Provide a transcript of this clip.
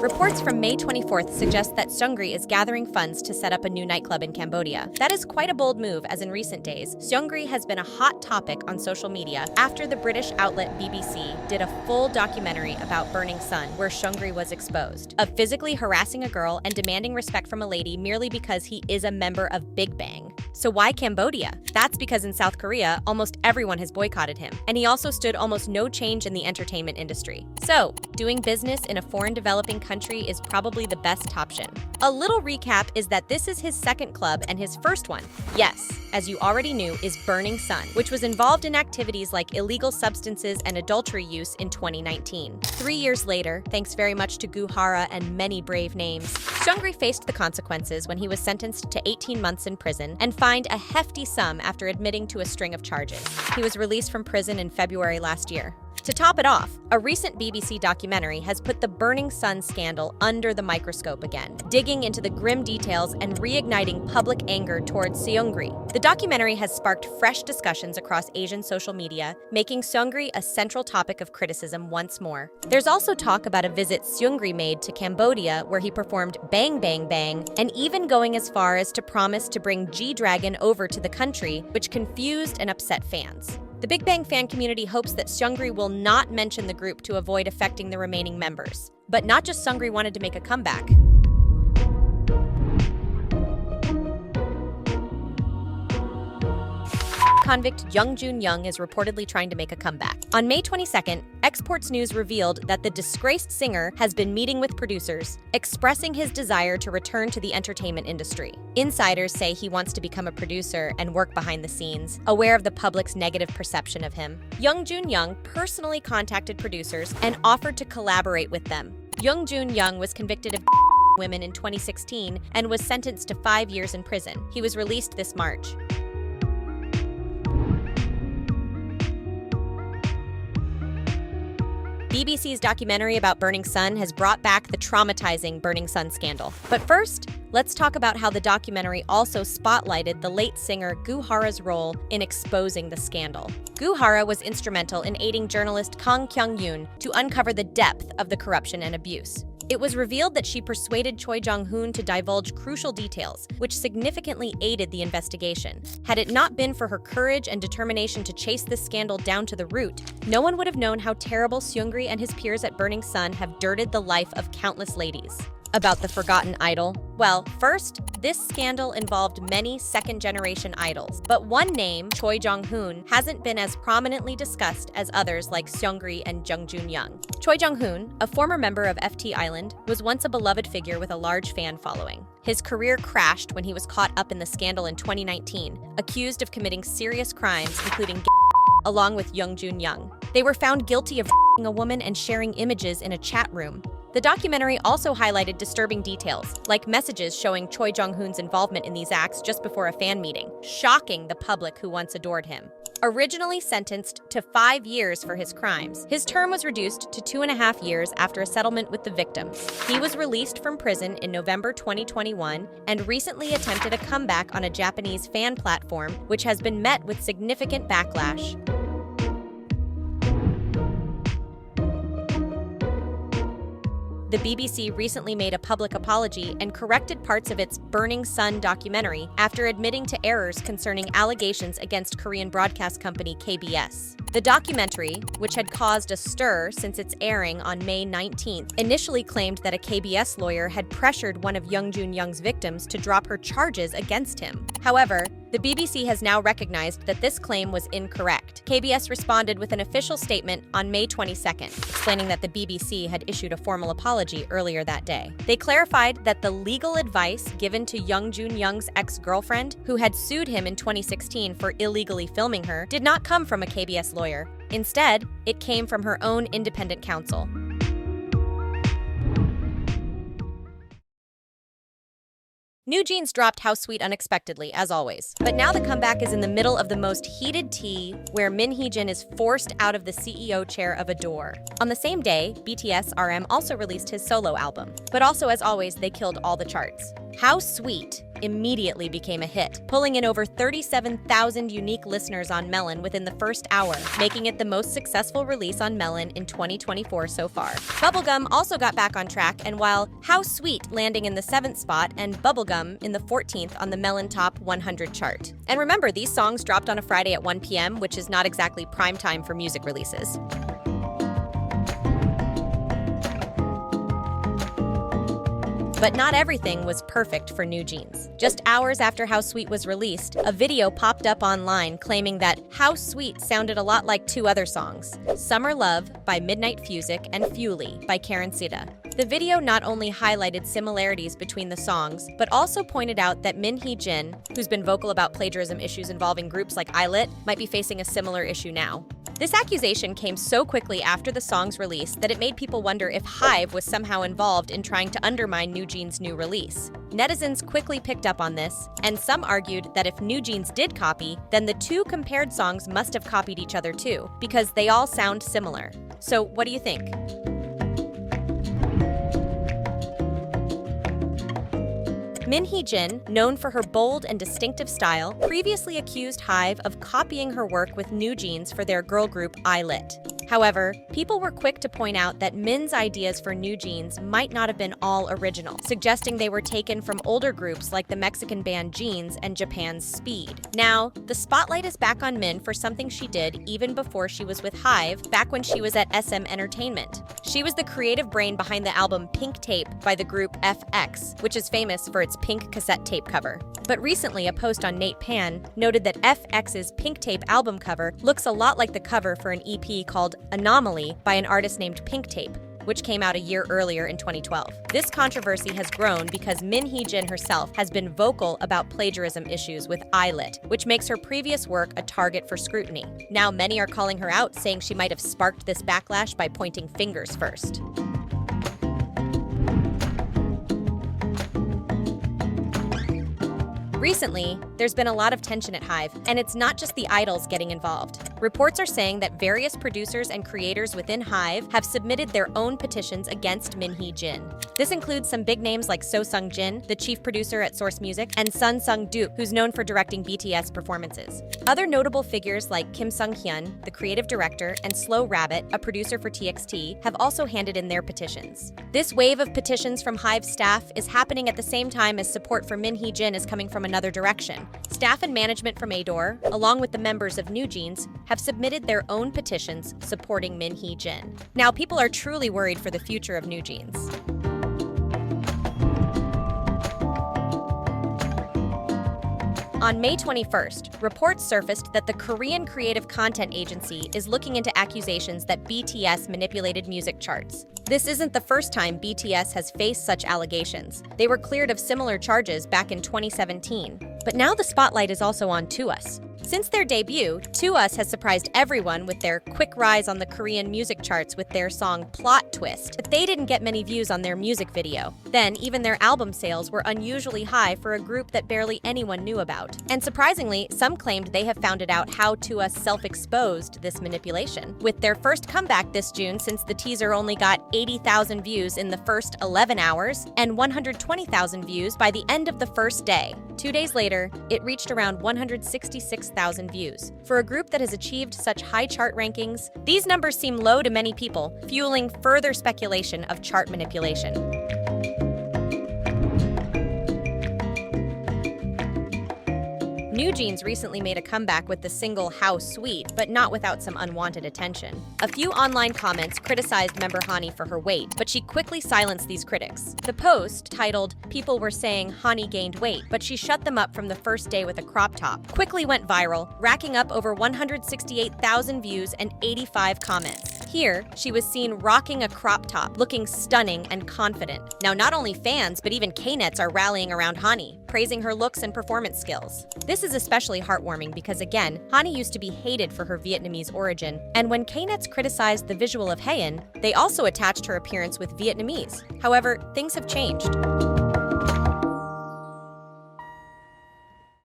Reports from May 24th suggest that Seungri is gathering funds to set up a new nightclub in Cambodia. That is quite a bold move, as in recent days, Seungri has been a hot topic on social media after the British outlet BBC did a full documentary about Burning Sun, where Seungri was exposed of physically harassing a girl and demanding respect from a lady merely because he is a member of Big Bang. So why Cambodia? That's because in South Korea, almost everyone has boycotted him, and he also stood almost no change in the entertainment industry. So, doing business in a foreign developing country is probably the best option. A little recap is that this is his second club and his first one, yes, as you already knew, is Burning Sun, which was involved in activities like illegal substances and adultery use in 2019. 3 years later, thanks very much to Goo Hara and many brave names, Seungri faced the consequences when he was sentenced to 18 months in prison and fined a hefty sum after admitting to a string of charges. He was released from prison in February last year. To top it off, a recent BBC documentary has put the Burning Sun scandal under the microscope again, digging into the grim details and reigniting public anger towards Seungri. The documentary has sparked fresh discussions across Asian social media, making Seungri a central topic of criticism once more. There's also talk about a visit Seungri made to Cambodia where he performed Bang Bang Bang, and even going as far as to promise to bring G-Dragon over to the country, which confused and upset fans. The Big Bang fan community hopes that Seungri will not mention the group to avoid affecting the remaining members. But not just Seungri wanted to make a comeback. Convict Joon is reportedly trying to make a comeback. On May 22nd, Exports News revealed that the disgraced singer has been meeting with producers, expressing his desire to return to the entertainment industry. Insiders say he wants to become a producer and work behind the scenes, aware of the public's negative perception of him. Joon personally contacted producers and offered to collaborate with them. Joon was convicted of women in 2016 and was sentenced to 5 years in prison. He was released this March. BBC's documentary about Burning Sun has brought back the traumatizing Burning Sun scandal. But first, let's talk about how the documentary also spotlighted the late singer Goo Hara's role in exposing the scandal. Goo Hara was instrumental in aiding journalist Kang Kyung-yoon to uncover the depth of the corruption and abuse. It was revealed that she persuaded Choi Jong-hoon to divulge crucial details, which significantly aided the investigation. Had it not been for her courage and determination to chase this scandal down to the root, no one would have known how terrible Seungri and his peers at Burning Sun have dirted the life of countless ladies. About the forgotten idol? Well, first, this scandal involved many second-generation idols, but one name, Choi Jong-hoon, hasn't been as prominently discussed as others like Seungri and Jung Joon-young. Choi Jong-hoon, a former member of FT Island, was once a beloved figure with a large fan following. His career crashed when he was caught up in the scandal in 2019, accused of committing serious crimes, including along with Jung Joon-young. They were found guilty of a woman and sharing images in a chat room. The documentary also highlighted disturbing details, like messages showing Choi Jong-hoon's involvement in these acts just before a fan meeting, shocking the public who once adored him. Originally sentenced to 5 years for his crimes, his term was reduced to 2.5 years after a settlement with the victims. He was released from prison in November 2021 and recently attempted a comeback on a Japanese fan platform, which has been met with significant backlash. The BBC recently made a public apology and corrected parts of its Burning Sun documentary after admitting to errors concerning allegations against Korean broadcast company KBS. The documentary, which had caused a stir since its airing on May 19th, initially claimed that a KBS lawyer had pressured one of Jung Joon-young's victims to drop her charges against him. However, the BBC has now recognized that this claim was incorrect. KBS responded with an official statement on May 22nd, explaining that the BBC had issued a formal apology earlier that day. They clarified that the legal advice given to Jung Joon-young's ex-girlfriend, who had sued him in 2016 for illegally filming her, did not come from a KBS lawyer. Instead, it came from her own independent counsel. NewJeans dropped How Sweet unexpectedly, as always. But now the comeback is in the middle of the most heated tea, where Min Hee-jin is forced out of the CEO chair of ADOR. On the same day, BTS RM also released his solo album. But also, as always, they killed all the charts. How Sweet immediately became a hit, pulling in over 37,000 unique listeners on Melon within the first hour, making it the most successful release on Melon in 2024 so far. Bubblegum also got back on track, and while How Sweet landing in the 7th spot and Bubblegum in the 14th on the Melon Top 100 chart. And remember, these songs dropped on a Friday at 1 p.m., which is not exactly prime time for music releases. But not everything was perfect for NewJeans. Just hours after How Sweet was released, a video popped up online claiming that How Sweet sounded a lot like 2 other songs, Summer Love by Midnight Fusic and Fuely by Karen Sita. The video not only highlighted similarities between the songs, but also pointed out that Min Hee-jin, who's been vocal about plagiarism issues involving groups like illit, might be facing a similar issue now. This accusation came so quickly after the song's release that it made people wonder if HYBE was somehow involved in trying to undermine NewJeans' new release. Netizens quickly picked up on this, and some argued that if NewJeans did copy, then the 2 compared songs must have copied each other too, because they all sound similar. So what do you think? Min Hee-jin, known for her bold and distinctive style, previously accused HYBE of copying her work with NewJeans for their girl group illit. However, people were quick to point out that Min's ideas for NewJeans might not have been all original, suggesting they were taken from older groups like the Mexican band Jeans and Japan's Speed. Now, the spotlight is back on Min for something she did even before she was with HYBE, back when she was at SM Entertainment. She was the creative brain behind the album Pink Tape by the group FX, which is famous for its pink cassette tape cover. But recently, a post on Nate Pan noted that FX's Pink Tape album cover looks a lot like the cover for an EP called Anomaly by an artist named Pink Tape, which came out a year earlier in 2012. This controversy has grown because Min Hee-jin herself has been vocal about plagiarism issues with illit, which makes her previous work a target for scrutiny. Now many are calling her out, saying she might have sparked this backlash by pointing fingers first. Recently, there's been a lot of tension at HYBE, and it's not just the idols getting involved. Reports are saying that various producers and creators within HYBE have submitted their own petitions against Min Hee-jin. This includes some big names like So Seung-jin, the chief producer at Source Music, and Sun Sung-duk, who's known for directing BTS performances. Other notable figures like Kim Sung-hyun, the creative director, and Slow Rabbit, a producer for TXT, have also handed in their petitions. This wave of petitions from HYBE staff is happening at the same time as support for Min Hee-jin is coming from another direction. Staff and management from ADOR, along with the members of NewJeans, have submitted their own petitions supporting Min Hee-jin. Now, people are truly worried for the future of NewJeans. On May 21st, reports surfaced that the Korean creative content agency is looking into accusations that BTS manipulated music charts. This isn't the first time BTS has faced such allegations. They were cleared of similar charges back in 2017. But now the spotlight is also on TOUS. Since their debut, TOUS has surprised everyone with their quick rise on the Korean music charts with their song Plot Twist, but they didn't get many views on their music video. Then, even their album sales were unusually high for a group that barely anyone knew about. And surprisingly, some claimed they have found out how TOUS self-exposed this manipulation, with their first comeback this June since the teaser only got 80,000 views in the first 11 hours and 120,000 views by the end of the first day. 2 days later, it reached around 166,000 views. For a group that has achieved such high chart rankings, these numbers seem low to many people, fueling further speculation of chart manipulation. NewJeans recently made a comeback with the single How Sweet, but not without some unwanted attention. A few online comments criticized member Hanni for her weight, but she quickly silenced these critics. The post, titled "People Were Saying Hanni Gained Weight, but She Shut Them Up from the First Day with a Crop Top," quickly went viral, racking up over 168,000 views and 85 comments. Here, she was seen rocking a crop top, looking stunning and confident. Now, not only fans, but even K-nets are rallying around Hanni, praising her looks and performance skills. This is especially heartwarming because, again, Hanni used to be hated for her Vietnamese origin, and when K-nets criticized the visual of hyein, they also attached her appearance with Vietnamese. However, things have changed.